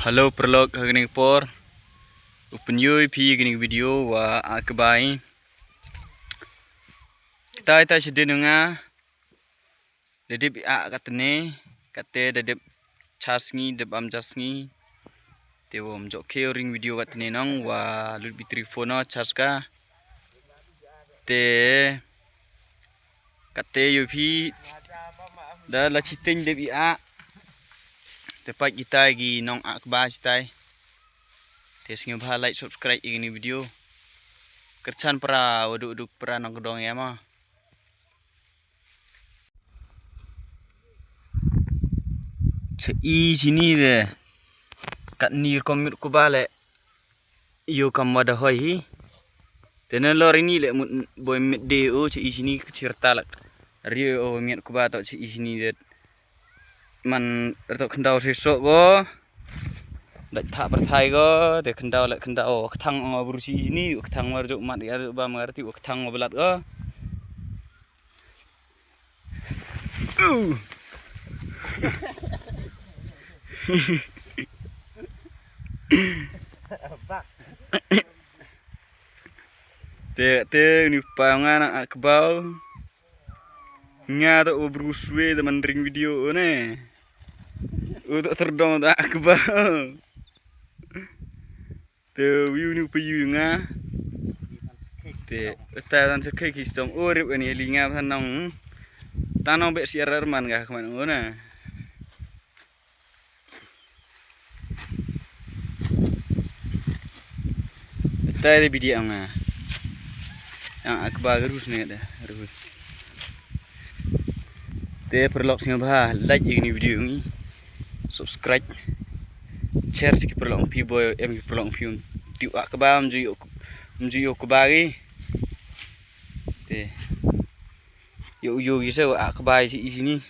Halo perlog gini por open pi gini video wa akbai kita sedih nga dedep katene kate dedep chasngi dep am chasngi tewom jokke ring video katene nong wa lut bitri phone chaska te kate pi da la chiting dep tepat kita gi nong akba sitai tesnya bah like subscribe ini video kercan pra uduk pra nong kedong ya mah cei sini deh kat nir komit ku bale yo kam wada hoi tena lor ini le boy mit de o cei sini kecir talak rio miat ku ba tok cei sini deh man tok kendau sesok go dak tak perthai go de kendau ketang berusi sini ketang marjuk mat ya ba mengerti ketang belat go te ni pangan akbau nya to beruswe teman ring video ne untuk terdong tak akbau te view ni payu nga te tan sekei kistom urip ni linga tanong be siarar man ga kemana ona tadi video nga yang akbar terus ni ada terus te perlok sing bah like ini video ni subscribe share sikit perlok pi boy em perlok pi tiu akbar mju ku bagi te yo yo gisa akbar si sini